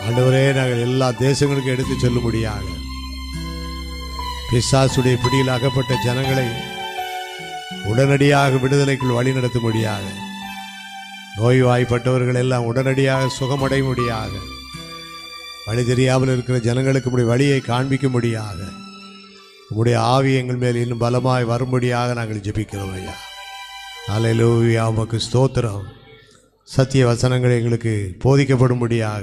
ஆண்டவரே, நாங்கள் எல்லா தேசங்களுக்கும் எடுத்து செல்லும்படியாக பிசாசுடைய பிடியில் அகப்பட்ட ஜனங்களை உடனடியாக விடுதலைக்குள் வழி நடத்தும்படியாக, நோய்வாய்ப்பட்டவர்கள் எல்லாம் உடனடியாக சுகமடையும்படியாக, வழி தெரியாமல் இருக்கிற ஜனங்களுக்கு உடைய வழியை காண்பிக்கும்படியாக உம்முடைய ஆவி எங்கள் மேல் இன்னும் பலமாய் வரும்படியாக நாங்கள் ஜெபிக்கிறோம் ஐயா. அல்லேலூயா, உமக்கு ஸ்தோத்திரம். சத்திய வசனங்களை எங்களுக்கு போதிக்கப்படும்படியாக,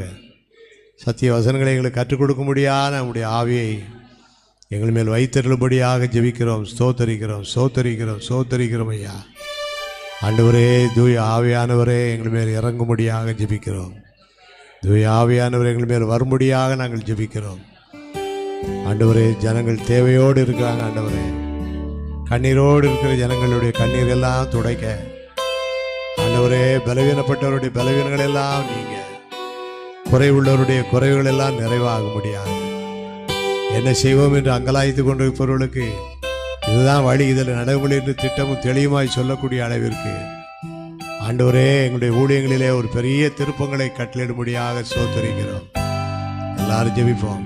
சத்திய வசனங்களை எங்களுக்கு கற்றுக் கொடுக்கும்படியான நம்முடைய ஆவியை எங்கள் மேல் வைத்தருளும்படியாக ஜெபிக்கிறோம். ஸ்தோத்தரிக்கிறோம் ஐயா. ஆண்டவரே, தூய ஆவியானவரே, எங்கள் மேல் இறங்கும்படியாக ஜெபிக்கிறோம். தூய ஆவியானவரே, எங்கள் மேல் வரும்படியாக நாங்கள் ஜெபிக்கிறோம். ஆண்டவரே, ஜனங்கள் தேவையோடு இருக்கிறாங்க. ஆண்டவரே, கண்ணீரோடு இருக்கிற ஜனங்களுடைய கண்ணீர் எல்லாம் துடைக்க, ஆண்டவரே, பலவீனப்பட்டவருடைய பலவீனங்கள் எல்லாம் நீங்க, குறைவுள்ளவருடைய குறைவுகள் எல்லாம் நிறைவாக முடியாது. என்ன செய்வோம் என்று அங்கலாய்த்து கொண்டிருப்பவர்களுக்கு இதுதான் வழி, இதில் நடைமுறை என்று திட்டமும் தெளிவுமாய் சொல்லக்கூடிய அளவிற்கு ஆண்டவரே, எங்களுடைய ஊழியங்களிலே ஒரு பெரிய திருப்பங்களை கட்டளிடும்படியாக ஸ்தோத்திரிக்கிறோம். எல்லாரும் ஜெபிப்போம்.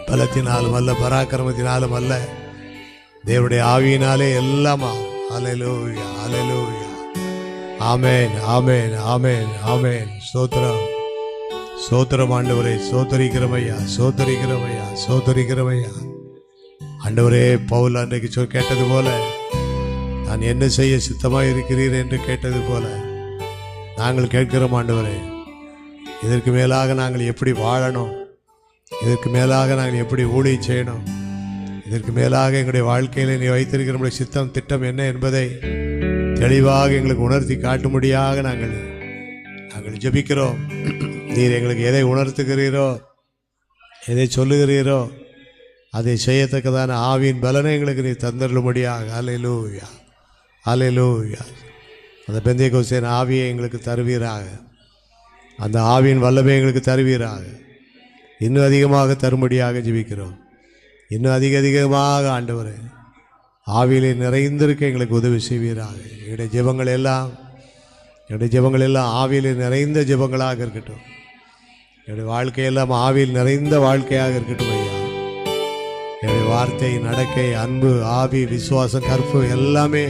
பலத்தினாலும் அல்ல, பராக்கிரமத்தினாலும் அல்ல, தேவனுடைய ஆவியினாலே எல்லாமா. அல்லேலூயா, அல்லேலூயா. ஆமென், ஆமென், ஆமென், ஆமென். ஸ்தோத்திரம் ஆண்டவரே. ஸ்தோத்தரிக்கிறோம் ஐயா. ஆண்டவரே, பவுல் அன்றைக்கு கேட்டது போல, நான் என்ன செய்ய சித்தமாக இருக்கிறீர் என்று கேட்டது போல நாங்கள் கேட்கிறோம். ஆண்டவரே, இதற்கு மேலாக நாங்கள் எப்படி வாழணும், இதற்கு மேலாக நாங்கள் எப்படி ஊழியம் செய்யணும், இதற்கு மேலாக எங்களுடைய வாழ்க்கையில் நீ வைத்திருக்கிற நம்முடைய சித்தம் திட்டம் என்ன என்பதை தெளிவாக எங்களுக்கு உணர்த்தி காட்டும்படியாக நாங்கள் ஜெபிக்கிறோம். நீர் எங்களுக்கு எதை உணர்த்துகிறீரோ, எதை சொல்லுகிறீரோ அதை செய்யத்தக்கதான ஆவியின் பலனை எங்களுக்கு நீ தந்தருளும்படியாக. அல்லேலூயா, அல்லேலூயா. அந்த பெந்தேகோஸ்தே ஆவியை எங்களுக்கு தருவீராக. அந்த ஆவியின் வல்லமை எங்களுக்கு தருவீராக. இன்னும் அதிகமாக தரும்படியாக ஜெபிக்கிறோம். இன்னும் அதிகமாக ஆண்டவரே, ஆவியிலே நிறைந்திருக்க எங்களுக்கு உதவி செய்வீராக. என்னுடைய ஜெபங்கள் எல்லாம் ஆவியிலே நிறைந்த ஜெபங்களாக இருக்கட்டும். என்னுடைய வாழ்க்கையெல்லாம் ஆவியில் நிறைந்த வாழ்க்கையாக இருக்கட்டும் ஐயா. என்னுடைய வார்த்தை, நடக்கை, அன்பு, ஆவி, விசுவாசம், கற்பு எல்லாமே